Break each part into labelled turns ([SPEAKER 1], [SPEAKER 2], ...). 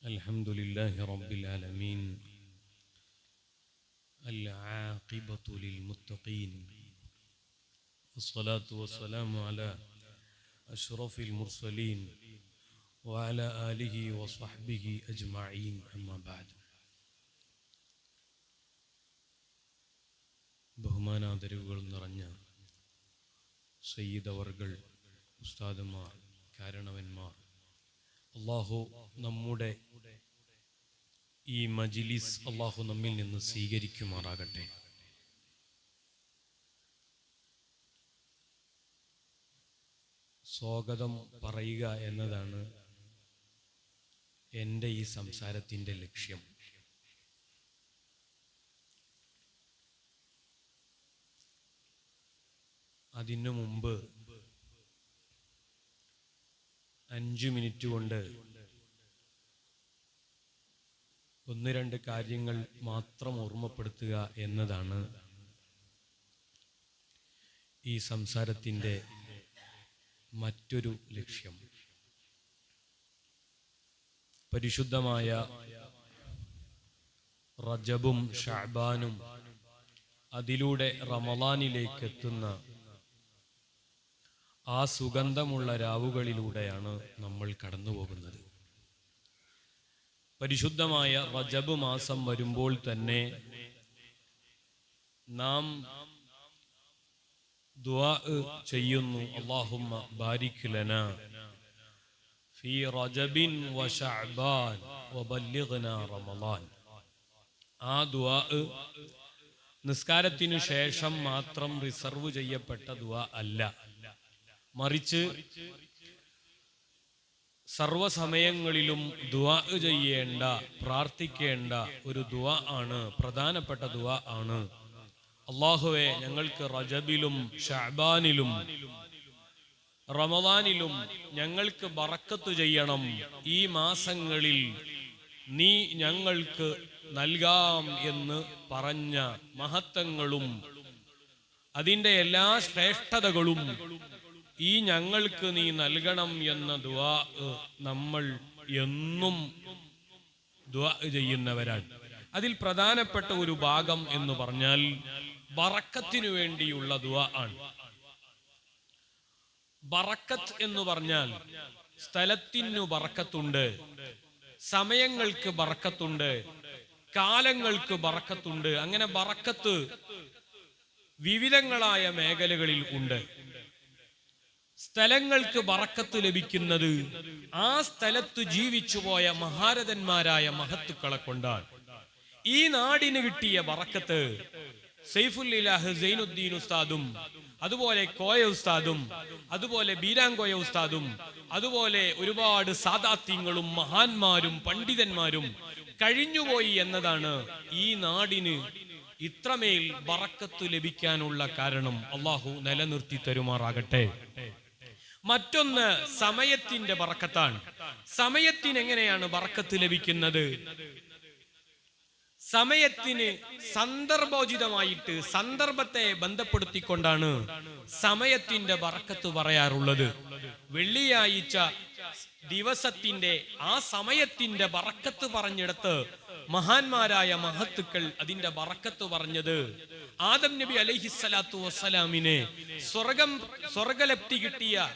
[SPEAKER 1] الحمد لله رب العالمين العاقبة للمتقين والصلاة والسلام على أشرف المرسلين وعلى آله وصحبه أجمعين أما بعد ബഹുമാനാദരവുകൾ നിറഞ്ഞ സയ്യിദവർകൾ, ഉസ്താദുമാർ, കാരണവന്മാർ, അല്ലാഹു നമ്മുടെ ഈ മജ്ലിസ് അല്ലാഹു നമ്മിൽ നിന്ന് സ്വീകരിക്കുമാറാകട്ടെ. സ്വാഗതം പറയുക എന്നതാണ് എൻ്റെ ഈ സംസാരത്തിൻ്റെ ലക്ഷ്യം. അതിനു മുമ്പ് 5 മിനിറ്റ് കൊണ്ട് ഒന്ന് രണ്ട് കാര്യങ്ങൾ മാത്രം ഓർമ്മപ്പെടുത്തുക എന്നതാണ് ഈ സംസാരത്തിൻ്റെ മറ്റൊരു ലക്ഷ്യം. പരിശുദ്ധമായ റജബും ഷഅബാനും അതിലൂടെ റമളാനിലേക്ക് എത്തുന്ന ആ സുഗന്ധമുള്ള രാവുകളിലൂടെയാണ് നമ്മൾ കടന്നു പോകുന്നത്. പരിശുദ്ധമായ റജബ് മാസം വരുമ്പോൾ തന്നെ നാം ദുആ ചെയ്യുന്നു, അല്ലാഹുമ്മ ബാരിക് ലനാ ഫീ റജബിൻ വ ശഅബാൻ വബല്ലിഗ്നാ റമളാൻ. ആ ദുആ നിസ്കാരത്തിനു ശേഷം മാത്രം റിസർവ് ചെയ്യപ്പെട്ട ദുആ അല്ല, മറിച്ച് സർവസമയങ്ങളിലും ദുആ ചെയ്യേണ്ട, പ്രാർത്ഥിക്കേണ്ട ഒരു ദുആ ആണ്, പ്രധാനപ്പെട്ട ദുആ ആണ്. അല്ലാഹുവേ, ഞങ്ങൾക്ക് റജബിലും ശഅബാനിലും റമളാനിലും ഞങ്ങൾക്ക് ബറക്കത്ത് ചെയ്യണം. ഈ മാസങ്ങളിൽ നീ ഞങ്ങൾക്ക് നൽകാം എന്ന് പറഞ്ഞ മഹത്വങ്ങളും അതിൻ്റെ എല്ലാ ശ്രേഷ്ഠതകളും ഈ ഞങ്ങൾക്ക് നീ നൽകണം എന്ന ദുആ നമ്മൾ എന്നും ദുആ ചെയ്യുന്നവരാണ്. അതിൽ പ്രധാനപ്പെട്ട ഒരു ഭാഗം എന്ന് പറഞ്ഞാൽ ബറക്കത്തിനു വേണ്ടിയുള്ള ദുആ ആണ്. ബറക്കത്ത് എന്ന് പറഞ്ഞാൽ സ്ഥലത്തിനു ബറക്കത്തുണ്ട്, സമയങ്ങൾക്ക് ബറക്കത്തുണ്ട്, കാലങ്ങൾക്ക് ബറക്കത്തുണ്ട്. അങ്ങനെ ബറക്കത്ത് വിവിധങ്ങളായ മേഖലകളിൽ ഉണ്ട്. സ്ഥലങ്ങൾക്ക് ബറക്കത്ത് ലഭിക്കുന്നത് ആ സ്ഥലത്ത് ജീവിച്ചുപോയ മഹാരഥന്മാരായ മഹത്തുക്കളെ കൊണ്ടാണ്. ഈ നാടിന് കിട്ടിയ ബറക്കത്ത് സൈഫുൽ ഇലാഹ് സൈനുദ്ദീൻ ഉസ്താദും അതുപോലെ കോയ ഉസ്താദും അതുപോലെ ബീരാങ്കോയ ഉസ്താദും അതുപോലെ ഒരുപാട് സാദാത്യങ്ങളും മഹാന്മാരും പണ്ഡിതന്മാരും കഴിഞ്ഞുപോയി എന്നതാണ് ഈ നാടിന് ഇത്രമേൽ ബറക്കത്ത് ലഭിക്കാനുള്ള കാരണം. അല്ലാഹു നിലനിർത്തി തരുമാറാകട്ടെ. മറ്റൊന്ന് സമയത്തിന്റെ ബറക്കത്താണ്. സമയത്തിന് എങ്ങനെയാണ് ബറക്കത്ത് ലഭിക്കുന്നത്? സമയത്തിന് സന്ദർഭോചിതമായിട്ട്, സന്ദർഭത്തെ ബന്ധപ്പെടുത്തിക്കൊണ്ടാണ് സമയത്തിന്റെ ബറക്കത്ത് പറയാറുള്ളത്. വെള്ളിയാഴ്ച ദിവസത്തിന്റെ ആ സമയത്തിന്റെ ബറക്കത്ത് പറഞ്ഞിടത്ത് മഹാന്മാരായ മഹത്തുക്കൾ അതിന്റെ ബറക്കത്ത് പറഞ്ഞത് ആദം നബി അലൈഹിസ്സലാത്തു വസ്സലാമിനെ സ്വർഗലപ്തി കിട്ടിയ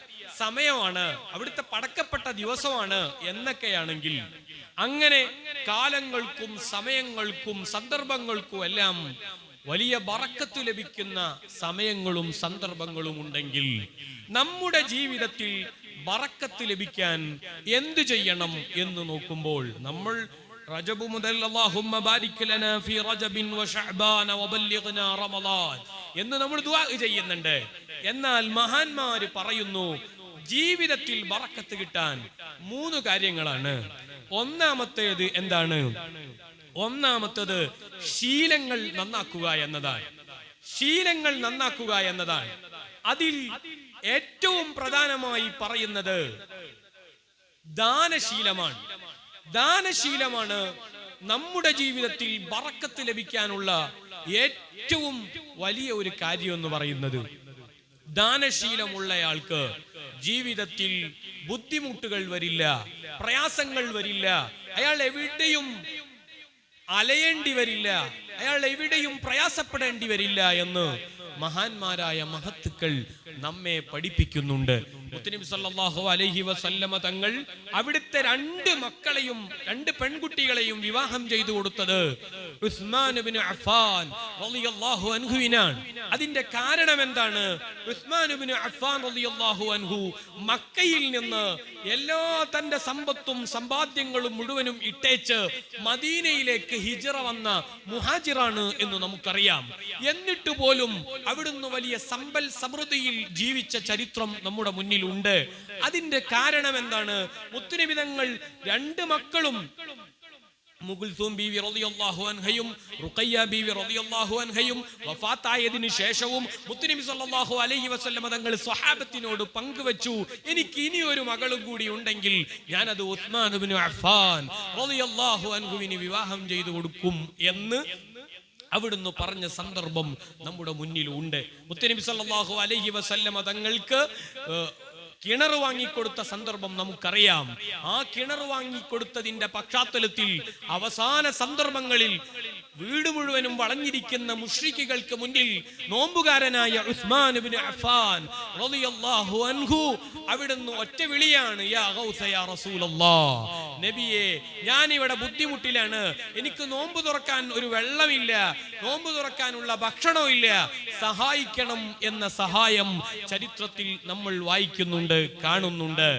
[SPEAKER 1] സമയമാണ്, അവിടുത്തെ പടക്കപ്പെട്ട ദിവസമാണ് എന്നൊക്കെയാണെങ്കിൽ, അങ്ങനെ കാലങ്ങൾക്കും സമയങ്ങൾക്കും സന്ദർഭങ്ങൾക്കും എല്ലാം വലിയ ബറക്കത്ത് ലഭിക്കുന്ന സമയങ്ങളും സന്ദർഭങ്ങളും ഉണ്ടെങ്കിൽ നമ്മുടെ ജീവിതത്തിൽ ബറക്കത്ത് ലഭിക്കാൻ എന്തു ചെയ്യണം എന്ന് നോക്കുമ്പോൾ നമ്മൾ റജബ് മുതൽ അല്ലാഹുമ്മ ബാരിക് ലനാ ഫീ റജബിൻ വ ശഅബാന വബല്ലിഗ്നാ റമളാൻ എന്ന് നമ്മൾ ദുആ ചെയ്യുന്നുണ്ട്. എന്നാൽ മഹാന്മാര് പറയുന്നു, ജീവിതത്തിൽ ബറക്കത്ത് കിട്ടാൻ 3 കാര്യങ്ങളാണ്. ഒന്നാമത്തേത് എന്താണ്? ഒന്നാമത്തേത് ശീലങ്ങൾ നന്നാക്കുക എന്നതാണ്. ശീലങ്ങൾ നന്നാക്കുക എന്നതാണ്. അതിൽ ഏറ്റവും പ്രധാനമായി പറയുന്നത് ദാനശീലമാണ്. ദാനശീലമാണ് നമ്മുടെ ജീവിതത്തിൽ ബറക്കത്ത് ലഭിക്കാനുള്ള ഏറ്റവും വലിയ ഒരു കാര്യം എന്ന് പറയുന്നത്. ദാനശീലമുള്ളയാൾക്ക് ജീവിതത്തിൽ ബുദ്ധിമുട്ടുകൾ വരില്ല, പ്രയാസങ്ങൾ വരില്ല. അയാൾ എവിടെയും അലയേണ്ടി വരില്ല, അയാൾ എവിടെയും പ്രയാസപ്പെടേണ്ടി വരില്ല എന്ന് മഹാന്മാരായ മഹത്തുക്കൾ നമ്മെ പഠിപ്പിക്കുന്നുണ്ട്. മുത്തുനബി സല്ലല്ലാഹു അലൈഹി വസല്ലമ തങ്ങൾ അവിടുത്തെ 2 മക്കളെയും 2 പെൺകുട്ടികളെയും വിവാഹം ചെയ്തു കൊടുത്തത് ഉസ്മാൻ ഇബ്നു അഫ്ഫാൻ റളിയല്ലാഹു അൻഹുവിനാണ്. അതിന്റെ കാരണം എന്താണ്? ഉസ്മാൻ ഇബ്നു അഫ്ഫാൻ റളിയല്ലാഹു അൻഹു മക്കയിൽ നിന്ന് എല്ലാ തന്റെ സമ്പത്തും സമ്പാദ്യങ്ങളും മുഴുവനും ഇട്ടേച്ച് മദീനയിലേക്ക് ഹിജ്റ വന്ന മുഹാജിറാണ് എന്ന് നമുക്കറിയാം. എന്നിട്ട് പോലും അവിടുന്ന് വലിയ സമ്പൽ സമൃദ്ധിയിൽ ജീവിച്ച ചരിത്രം നമ്മുടെ മുന്നിലുണ്ട്. അതിന്റെ കാരണം എന്താണ്? മുത്തുനബി തങ്ങൾ 2 മക്കളും മുകുൽസൂം ബീവി റളിയല്ലാഹു അൻഹയും റുഖയ്യ ബീവി റളിയല്ലാഹു അൻഹയും വഫാത്തായതിനു ശേഷവും മുത്തുനബി സല്ലല്ലാഹു അലൈഹി വസല്ലമ തങ്ങൾ സ്വഹാബത്തിനോട് പങ്കുവച്ചു, എനിക്ക് ഇനി ഒരു മകളും കൂടി ഉണ്ടെങ്കിൽ ഞാൻ അത് ഉസ്മാൻ ഇബ്നു അഫ്ഫാൻ റളിയല്ലാഹു അൻഹുവിന് വിവാഹം ചെയ്തു കൊടുക്കും എന്ന് അവിടുന്ന് പറഞ്ഞ സന്ദർഭം നമ്മുടെ മുന്നിലുണ്ട്. മുത്തുനബി സല്ലല്ലാഹു അലൈഹി വസല്ലമ തങ്ങൾക്ക് കിണർ വാങ്ങിക്കൊടുത്ത സന്ദർഭം നമുക്കറിയാം. ആ കിണർ വാങ്ങിക്കൊടുത്തതിന്റെ പശ്ചാത്തലത്തിൽ അവസാന സന്ദർഭങ്ങളിൽ വീട് മുഴുവനും വളഞ്ഞിരിക്കുന്ന മുശ്രിക്കുകൾക്ക് മുന്നിൽ നോമ്പുകാരനായ ഉസ്മാൻ ഇബ്നു അഫ്ഫാൻ റളിയല്ലാഹു അൻഹു അവിടുന്ന് ഒറ്റ വിളിയാണ്, യാ ഗൗസ യാ റസൂലല്ലാഹ്, നബിയെ ഞാൻ ഇവിടെ ബുദ്ധിമുട്ടിലാണ്, എനിക്ക് നോമ്പ് തുറക്കാൻ ഒരു വെള്ളമില്ല, നോമ്പ് തുറക്കാനുള്ള ഭക്ഷണമില്ല, സഹായിക്കണം എന്ന സഹായം ചരിത്രത്തിൽ നമ്മൾ വായിക്കുന്നുണ്ട്, കാണുന്നുണ്ട്.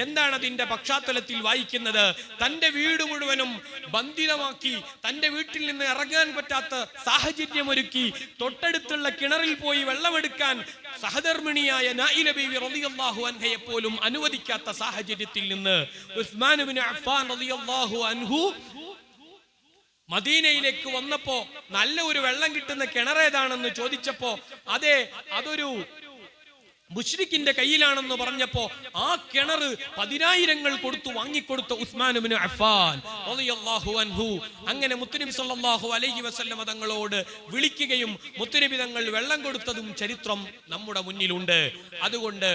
[SPEAKER 1] എന്താണ് അതിന്റെ പശ്ചാത്തലത്തിൽ വായിക്കുന്നത്? തന്റെ വീട് മുഴുവനും ബന്ധിതമാക്കി തന്റെ വീട്ടിൽ നിന്ന് ഇറങ്ങാൻ പറ്റാത്ത സാഹചര്യം ഒരുക്കി തൊട്ടടുത്തുള്ള കിണറിൽ പോയി വെള്ളമെടുക്കാൻ സഹധർമ്മിണിയായ നായില ബീവി റളിയല്ലാഹു അൻഹയെ പോലും അനുവദിക്കാത്ത സാഹചര്യത്തിൽ നിന്ന് ഉസ്മാൻ ഇബ്നു അഫ്ഫാൻ റളിയല്ലാഹു അൻഹു മദീനയിലേക്ക് വന്നപ്പോ നല്ല ഒരു വെള്ളം കിട്ടുന്ന കിണറേതാണെന്ന് ചോദിച്ചപ്പോ അതെ അതൊരു മുശ്രിക്കിന്റെ കയ്യിലാണെന്ന് പറഞ്ഞപ്പോ ആ കിണർ 10,000 കൊടുത്തു വാങ്ങിക്കൊടുത്ത ഉസ്മാൻ ഇബ്നു അഫ്ഫാൻ റളിയല്ലാഹു അൻഹു അങ്ങനെ മുത്തുനബി സല്ലല്ലാഹു അലൈഹി വസല്ലമ തങ്ങളോട് വിളിക്കുകയും മുത്തുനബി തങ്ങൾ വെള്ളം കൊടുത്തതും ചരിത്രം നമ്മുടെ മുന്നിലുണ്ട്. അതുകൊണ്ട്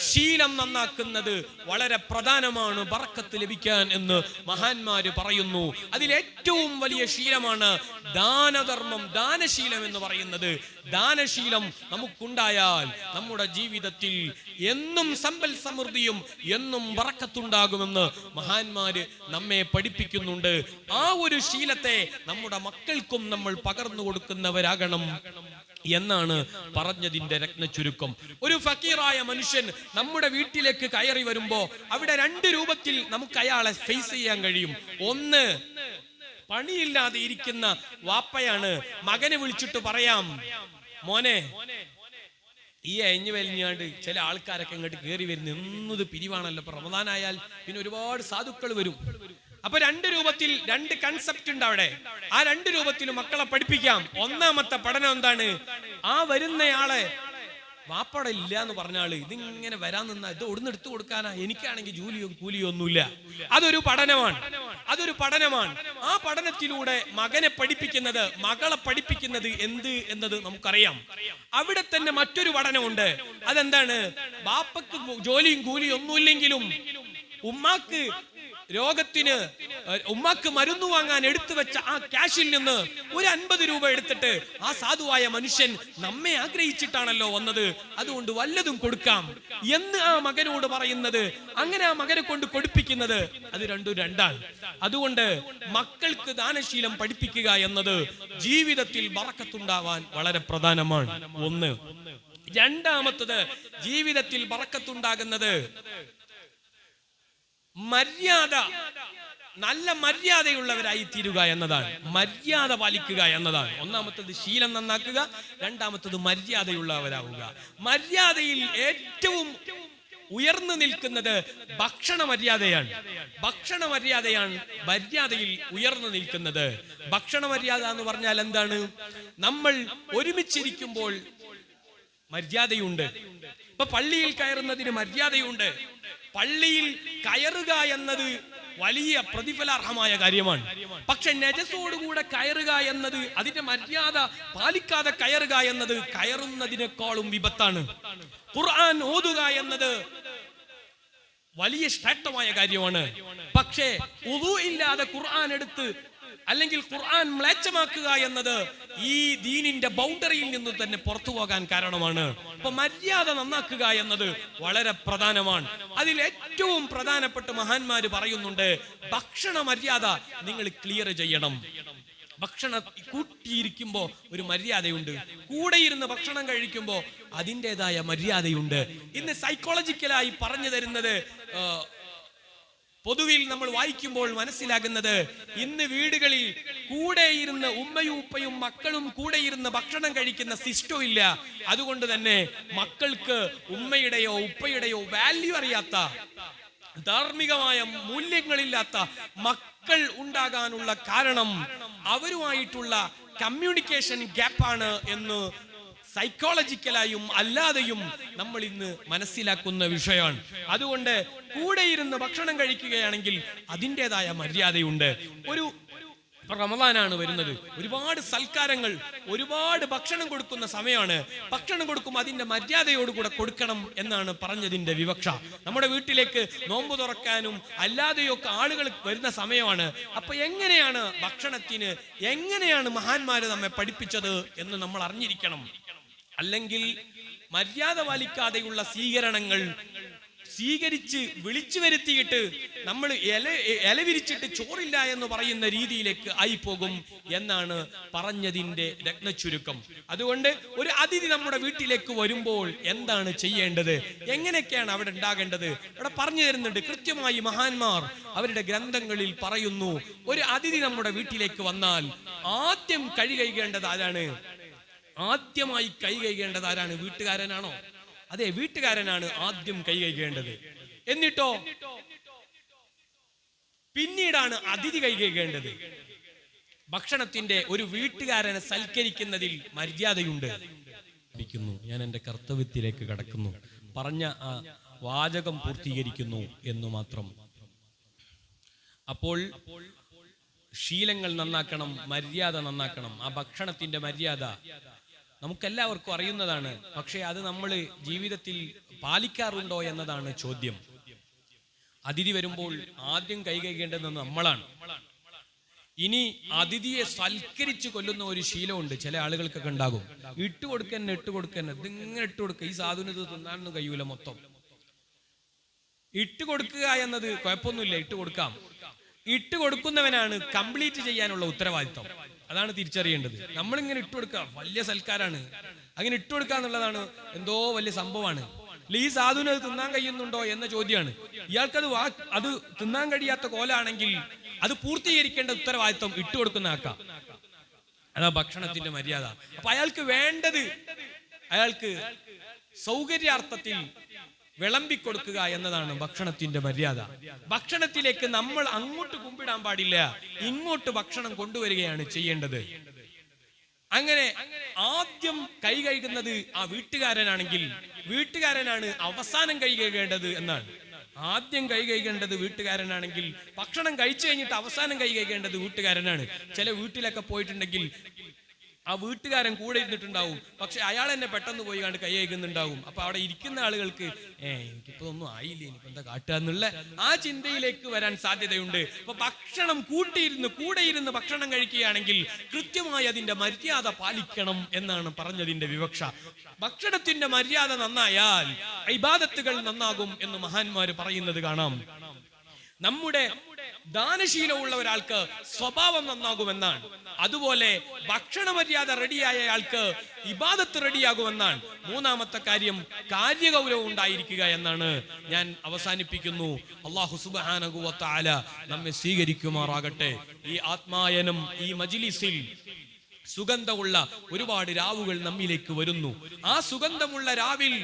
[SPEAKER 1] ശീലം നന്നാക്കുന്നത് വളരെ പ്രധാനമാണ് ബറക്കത്ത് ലഭിക്കാൻ എന്ന് മഹാന്മാര് പറയുന്നു. അതിലേറ്റവും വലിയ ശീലമാണ് ദാനധർമ്മം, ദാനശീലം എന്ന് പറയുന്നത്. ദാനശീലം നമുക്കുണ്ടായാൽ നമ്മുടെ ജീവിതത്തിൽ എന്നും സമ്പൽ സമൃദ്ധിയും എന്നും ബറക്കത്തുണ്ടാകുമെന്ന് മഹാന്മാര് നമ്മെ പഠിപ്പിക്കുന്നുണ്ട്. ആ ഒരു ശീലത്തെ നമ്മുടെ മക്കൾക്കും നമ്മൾ പകർന്നു കൊടുക്കുന്നവരാകണം എന്നാണ് പറഞ്ഞതിന്റെ രത്ന ചുരുക്കം. ഒരു ഫക്കീറായ മനുഷ്യൻ നമ്മുടെ വീട്ടിലേക്ക് കയറി വരുമ്പോ അവിടെ 2 രൂപത്തിൽ നമുക്ക് അയാളെ ഫേസ് ചെയ്യാൻ കഴിയും. ഒന്ന്, പണിയില്ലാതെ ഇരിക്കുന്ന വാപ്പയാണ്. മകനെ വിളിച്ചിട്ട് പറയാം, മോനെ ഈ അയഞ്ഞു വലിഞ്ഞാണ്ട് ചില ആൾക്കാരൊക്കെ ഇങ്ങോട്ട് കയറി വരുന്നു, എന്നത് പിരിവാണല്ലോ. ഇപ്പൊ റമദാനായാൽ പിന്നെ ഒരുപാട് സാധുക്കൾ വരും. അപ്പൊ 2 രൂപത്തിൽ 2 കൺസെപ്റ്റ് ഉണ്ട് അവിടെ. ആ 2 രൂപത്തിൽ മക്കളെ പഠിപ്പിക്കാം. ഒന്നാമത്തെ പഠനം എന്താണ്? ആ വരുന്നയാളെ വാപ്പട ഇല്ല എന്ന് പറഞ്ഞാള് ഇതിങ്ങനെ വരാൻ നിന്നാ ഇത് ഒടുന്ന് എടുത്തു കൊടുക്കാനാ, എനിക്കാണെങ്കിൽ ജോലിയോ കൂലിയോ ഒന്നുമില്ല. അതൊരു പഠനമാണ്, അതൊരു പഠനമാണ്. ആ പഠനത്തിലൂടെ മകനെ പഠിപ്പിക്കുന്നത്, മകളെ പഠിപ്പിക്കുന്നത് എന്ത് എന്നത് നമുക്കറിയാം. അവിടെ തന്നെ മറ്റൊരു പഠനമുണ്ട്. അതെന്താണ്? ബാപ്പക്ക് ജോലിയും കൂലിയും ഒന്നുമില്ലെങ്കിലും ഉമ്മാക്ക് രോഗത്തിന് ഉമ്മാക്ക് മരുന്ന് വാങ്ങാൻ എടുത്തു വെച്ച ആ ക്യാഷിൽ നിന്ന് ഒരു 50 രൂപ എടുത്തിട്ട് ആ സാധുവായ മനുഷ്യൻ നമ്മെ ആഗ്രഹിച്ചിട്ടാണല്ലോ വന്നത്, അതുകൊണ്ട് വല്ലതും കൊടുക്കാം എന്ന് ആ മകനോട് പറയുന്നത്, അങ്ങനെ ആ മകനെ കൊണ്ട് കൊടുപ്പിക്കുന്നത്, അത് രണ്ടും രണ്ടാണ്. അതുകൊണ്ട് മക്കൾക്ക് ദാനശീലം പഠിപ്പിക്കുക എന്നത് ജീവിതത്തിൽ ബറക്കത്തുണ്ടാവാൻ വളരെ പ്രധാനമാണ്. ഒന്ന്. രണ്ടാമത്തത്, ജീവിതത്തിൽ ബറക്കത്തുണ്ടാകുന്നത് മര്യാദ, നല്ല മര്യാദയുള്ളവരായി തീരുക എന്നതാണ്. മര്യാദ പാലിക്കുക എന്നതാണ്. ഒന്നാമത്തത് ശീലം നന്നാക്കുക, രണ്ടാമത്തത് മര്യാദയുള്ളവരാവുക. മര്യാദയിൽ ഏറ്റവും ഉയർന്നു നിൽക്കുന്നത് ഭക്ഷണ മര്യാദയാണ്. ഭക്ഷണ മര്യാദയാണ് മര്യാദയിൽ ഉയർന്നു നിൽക്കുന്നത്. ഭക്ഷണ മര്യാദ എന്ന് പറഞ്ഞാൽ എന്താണ്? നമ്മൾ ഒരുമിച്ചിരിക്കുമ്പോൾ മര്യാദയുണ്ട്. ഇപ്പൊ പള്ളിയിൽ കയറുന്നതിന് മര്യാദയുണ്ട്. പള്ളിയിൽ കയറുക എന്നത് വലിയ പ്രതിഫലാർഹമായ കാര്യമാണ്. പക്ഷെ നജസോടുകൂടെ കയറുക എന്നത്, അതിന്റെ മര്യാദ പാലിക്കാതെ കയറുക എന്നത് കയറുന്നതിനേക്കാളും വിപത്താണ്. ഖുർആൻ ഓതുക എന്നത് വലിയ ശ്രേഷ്ഠമായ കാര്യമാണ്. പക്ഷേ ഉളു ഇല്ലാതെ ഖുർആൻ എടുത്ത് അല്ലെങ്കിൽ ഖുർആൻ മ്ലേച്ഛമാക്കുക എന്നത് ഈ ദീനിന്റെ ബൗണ്ടറിയിൽ നിന്ന് തന്നെ പുറത്തു പോകാൻ കാരണമാണ്. അപ്പൊ മര്യാദ നന്നാക്കുക എന്നത് വളരെ പ്രധാനമാണ്. അതിൽ ഏറ്റവും പ്രധാനപ്പെട്ട മഹാന്മാര് പറയുന്നുണ്ട്, ഭക്ഷണ മര്യാദ നിങ്ങൾ ക്ലിയർ ചെയ്യണം. ഭക്ഷണം കൂട്ടിയിരിക്കുമ്പോ ഒരു മര്യാദയുണ്ട്, കൂടെ ഇരുന്ന് ഭക്ഷണം കഴിക്കുമ്പോ അതിൻ്റെതായ മര്യാദയുണ്ട്. ഇന്ന് സൈക്കോളജിക്കലായി പറഞ്ഞു തരുന്നത്, പൊതുവിൽ നമ്മൾ വായിക്കുമ്പോൾ മനസ്സിലാകുന്നത്, ഇന്ന് വീടുകളിൽ കൂടെ ഇരുന്ന് ഉമ്മയും ഉപ്പയും മക്കളും കൂടെ ഇരുന്ന് ഭക്ഷണം കഴിക്കുന്ന സിസ്റ്റം ഇല്ല. അതുകൊണ്ട് തന്നെ മക്കൾക്ക് ഉമ്മയുടെയോ ഉപ്പയുടെയോ വാല്യൂ അറിയാത്ത, ധാർമ്മികമായ മൂല്യങ്ങളില്ലാത്ത മക്കൾ ഉണ്ടാകാനുള്ള കാരണം അവരുമായിട്ടുള്ള കമ്മ്യൂണിക്കേഷൻ ഗ്യാപ്പാണ് എന്ന് സൈക്കോളജിക്കലായും അല്ലാതെയും നമ്മൾ ഇന്ന് മനസ്സിലാക്കുന്ന വിഷയമാണ്. അതുകൊണ്ട് കൂടെ ഇരുന്ന് ഭക്ഷണം കഴിക്കുകയാണെങ്കിൽ അതിൻ്റെതായ മര്യാദയുണ്ട്. ഒരു റമദാനാണ് വരുന്നത്, ഒരുപാട് സൽക്കാരങ്ങൾ, ഒരുപാട് ഭക്ഷണം കൊടുക്കുന്ന സമയമാണ്. ഭക്ഷണം കൊടുക്കുമ്പോൾ അതിന്റെ മര്യാദയോടുകൂടെ കൊടുക്കണം എന്നാണ് പറഞ്ഞതിന്റെ വിവക്ഷ. നമ്മുടെ വീട്ടിലേക്ക് നോമ്പ് തുറക്കാനും അല്ലാതെയൊക്കെ ആളുകൾ വരുന്ന സമയമാണ്. അപ്പൊ എങ്ങനെയാണ് ഭക്ഷണത്തിന്, എങ്ങനെയാണ് മഹാന്മാര് നമ്മെ പഠിപ്പിച്ചത് എന്ന് നമ്മൾ അറിഞ്ഞിരിക്കണം. അല്ലെങ്കിൽ മര്യാദ പാലിക്കാതെയുള്ള സ്വീകരണങ്ങൾ സ്വീകരിച്ച് വിളിച്ചു വരുത്തിയിട്ട് നമ്മൾ ഇല വിരിച്ചിട്ട് ചോറില്ല എന്ന് പറയുന്ന രീതിയിലേക്ക് ആയിപ്പോകും എന്നാണ് പറഞ്ഞതിന്റെ രത്നച്ചുരുക്കം. അതുകൊണ്ട് ഒരു അതിഥി നമ്മുടെ വീട്ടിലേക്ക് വരുമ്പോൾ എന്താണ് ചെയ്യേണ്ടത്, എങ്ങനെയൊക്കെയാണ് അവിടെ ഉണ്ടാകേണ്ടത്, അവിടെ പറഞ്ഞു തരുന്നുണ്ട് കൃത്യമായി. മഹാന്മാർ അവരുടെ ഗ്രന്ഥങ്ങളിൽ പറയുന്നു, ഒരു അതിഥി നമ്മുടെ വീട്ടിലേക്ക് വന്നാൽ ആദ്യം കൈ കഴുകേണ്ടത് ആരാണ്? ആദ്യമായി കൈ കഴുകേണ്ടത് ആരാണ്? വീട്ടുകാരനാണോ? അതെ, വീട്ടുകാരനാണ് ആദ്യം കൈ കഴുകേണ്ടത്. എന്നിട്ടോ പിന്നീടാണ് അതിഥി കൈ കഴുകേണ്ടത്. ഭക്ഷണത്തിന്റെ ഒരു വീട്ടുകാരനെ സൽക്കരിക്കുന്നതിൽ മര്യാദയുണ്ട്. ഞാൻ എന്റെ കർത്തവ്യത്തിലേക്ക് കടക്കുന്നു, പറഞ്ഞ ആ വാചകം പൂർത്തീകരിക്കുന്നു എന്ന് മാത്രം. അപ്പോൾ ശീലങ്ങൾ നന്നാക്കണം, മര്യാദ നന്നാക്കണം. ആ ഭക്ഷണത്തിന്റെ മര്യാദ നമുക്കെല്ലാവർക്കും അറിയുന്നതാണ്. പക്ഷെ അത് നമ്മൾ ജീവിതത്തിൽ പാലിക്കാറുണ്ടോ എന്നതാണ് ചോദ്യം. അതിഥി വരുമ്പോൾ ആദ്യം കൈ കഴുകേണ്ടത് നമ്മളാണ്. ഇനി അതിഥിയെ സൽക്കരിച്ച് കൊല്ലുന്ന ഒരു ശീലമുണ്ട്, ചില ആളുകൾക്കൊക്കെ ഉണ്ടാകും. ഇട്ടുകൊടുക്കന്നെ ഇതിങ്ങനെ ഇട്ടുകൊടുക്കുക, ഈ സാധുവിന് ഇത് തിന്നാനൊന്നും കഴിയൂല. മൊത്തം ഇട്ടുകൊടുക്കുക എന്നത് കുഴപ്പമൊന്നുമില്ല, ഇട്ടുകൊടുക്കാം. ഇട്ടുകൊടുക്കുന്നവനാണ് കംപ്ലീറ്റ് ചെയ്യാനുള്ള ഉത്തരവാദിത്വം. അതാണ് തിരിച്ചറിയേണ്ടത്. നമ്മളിങ്ങനെ ഇട്ടുകൊടുക്കുക, വലിയ സൽക്കാരാണ്, അങ്ങനെ ഇട്ടുകൊടുക്കുക എന്നുള്ളതാണ് എന്തോ വലിയ സംഭവമാണ്. ഈ സാധുവിന് അത് തിന്നാൻ കഴിയുന്നുണ്ടോ എന്ന ചോദ്യമാണ്. ഇയാൾക്കത് അത് തിന്നാൻ കഴിയാത്ത കോലാണെങ്കിൽ അത് പൂർത്തീകരിക്കേണ്ട ഉത്തരവാദിത്വം ഇട്ടുകൊടുക്കുന്ന ആക്കാം. അതാ ഭക്ഷണത്തിന്റെ മര്യാദ. അപ്പൊ അയാൾക്ക് വേണ്ടത് അയാൾക്ക് സൗകര്യാർത്ഥത്തിൽ വിളമ്പിക്കൊടുക്കുക എന്നതാണ് ഭക്ഷണത്തിന്റെ മര്യാദ. ഭക്ഷണത്തിലേക്ക് നമ്മൾ അങ്ങോട്ട് കുമ്പിടാൻ പാടില്ല, ഇങ്ങോട്ട് ഭക്ഷണം കൊണ്ടുവരികയാണ് ചെയ്യേണ്ടത്. അങ്ങനെ ആദ്യം കൈ കഴുകുന്നത് ആ വീട്ടുകാരനാണെങ്കിൽ വീട്ടുകാരനാണ് അവസാനം കൈ കഴുകേണ്ടത് എന്നാണ്. ആദ്യം കൈ കഴുകേണ്ടത് വീട്ടുകാരനാണെങ്കിൽ ഭക്ഷണം കഴിച്ചു കഴിഞ്ഞിട്ട് അവസാനം കൈ കഴുകേണ്ടത് വീട്ടുകാരനാണ്. ചില വീട്ടിലൊക്കെ പോയിട്ടുണ്ടെങ്കിൽ ആ വീട്ടുകാരൻ കൂടെ ഇരുന്നിട്ടുണ്ടാവും, പക്ഷെ അയാൾ എന്നെ പെട്ടെന്ന് പോയി കണ്ട് കൈ കഴുകുന്നുണ്ടാവും. അപ്പൊ അവിടെ ഇരിക്കുന്ന ആളുകൾക്ക് എനിക്കിപ്പോ ഒന്നും ആയില്ലേ, ഇനിയിപ്പോ എന്താ കാട്ടുക എന്നുള്ള ആ ചിന്തയിലേക്ക് വരാൻ സാധ്യതയുണ്ട്. അപ്പൊ ഭക്ഷണം കൂടെ ഇരുന്ന് ഭക്ഷണം കഴിക്കുകയാണെങ്കിൽ കൃത്യമായി അതിന്റെ മര്യാദ പാലിക്കണം എന്നാണ് പറഞ്ഞതിന്റെ വിവക്ഷ. ഭക്ഷണത്തിന്റെ മര്യാദ നന്നായാൽ ഇബാദത്തുകൾ നന്നാകും എന്ന് മഹാന്മാര് പറയുന്നത് കാണാം. നമ്മുടെ ദാനശീലമുള്ള ഒരാൾക്ക് സ്വഭാവം നന്നാകുമെന്നാണ്. അതുപോലെ ഭക്ഷണ മര്യാദ റെഡിയായ ആൾക്ക് ഇബാദത്ത് റെഡിയാകുമെന്നാണ്. മൂന്നാമത്തെ കാര്യം കാര്യഗൗരവം ഉണ്ടായിരിക്കുക എന്നാണ്. ഞാൻ അവസാനിപ്പിക്കുന്നു. അല്ലാഹു സുബ്ഹാനഹു വ തആല നമ്മെ സ്വീകരിക്കുമാറാകട്ടെ. ഈ ആത്മായനം, ഈ മജ്ലിസിൽ സുഗന്ധമുള്ള ഒരുപാട് രാവുകൾ നമ്മിലേക്ക് വരുന്നു. ആ സുഗന്ധമുള്ള രാവിൽ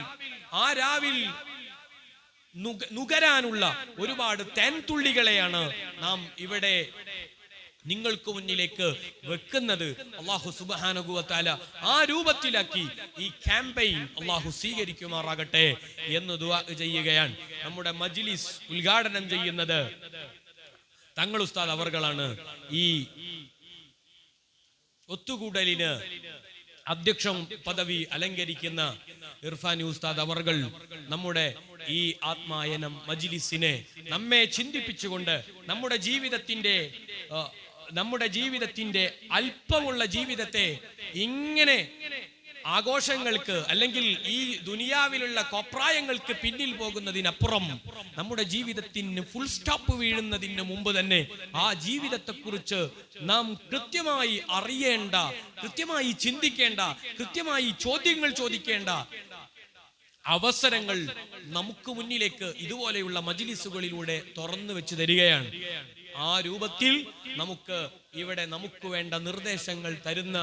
[SPEAKER 1] നുകരാനുള്ള ഒരുപാട് തേൻതുള്ളികളെയാണ് നാം ഇവിടെ നിങ്ങൾക്ക് മുന്നിലേക്ക് വെക്കുന്നത്. അല്ലാഹു സുബ്ഹാനഹു വ തആല ആ രൂപത്തിലാക്കി ഈ ക്യാമ്പയിൻ അല്ലാഹു സ്വീകരിക്കുമാറാകട്ടെ എന്ന് ദുആ ചെയ്യുകയാണ്. നമ്മുടെ മജ്ലിസ് ഉദ്ഘാടനം ചെയ്യുന്നത് തങ്ങൾ ഉസ്താദ് അവർകളാണ്. ഈ ഒത്തുകൂടലിന് അധ്യക്ഷ പദവി അലങ്കരിക്കുന്ന ഇർഫാനി ഉസ്താദ് അവർകൾ നമ്മുടെ ഈ ആത്മായനം മജ്ലിസിനെ നമ്മെ ചിന്തിപ്പിച്ചുകൊണ്ട് നമ്മുടെ ജീവിതത്തിന്റെ അല്പമുള്ള ജീവിതത്തെ ഇങ്ങനെ ആഘോഷങ്ങൾക്ക് അല്ലെങ്കിൽ ഈ ദുനിയാവിലുള്ള കോപ്രായങ്ങൾക്ക് പിന്നിൽ പോകുന്നതിനപ്പുറം നമ്മുടെ ജീവിതത്തിന് ഫുൾ സ്റ്റോപ്പ് വീഴുന്നതിന് മുമ്പ് തന്നെ ആ ജീവിതത്തെക്കുറിച്ച് നാം കൃത്യമായി അറിയേണ്ട, കൃത്യമായി ചിന്തിക്കേണ്ട, കൃത്യമായി ചോദ്യങ്ങൾ ചോദിക്കേണ്ട അവസരങ്ങൾ നമുക്ക് മുന്നിലേക്ക് ഇതുപോലെയുള്ള മജ്ലിസുകളിലൂടെ തുറന്നു വെച്ച് തരികയാണ്. ആ രൂപത്തിൽ നമുക്ക് വേണ്ട നിർദ്ദേശങ്ങൾ തരുന്ന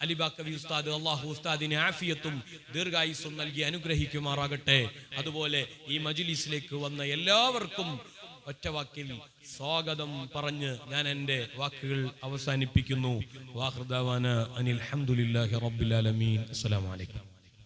[SPEAKER 1] അലിബാക്കവി ഉസ്താദ്, അള്ളാഹു ഉസ്താദിന് ആഫിയത്തും ദീർഘായുസ്സും നൽകി അനുഗ്രഹിക്കുമാറാകട്ടെ. അതുപോലെ ഈ മജ്ലിസിലേക്ക് വന്ന എല്ലാവർക്കും ഒറ്റവാക്കിൽ സ്വാഗതം പറഞ്ഞ് ഞാൻ എൻ്റെ വാക്കുകൾ അവസാനിപ്പിക്കുന്നു. വാഖിർ ദഅവാന അനിൽ ഹംദുലില്ലാഹി റബ്ബിൽ ആലമീൻ. അസ്സലാമു അലൈക്കും.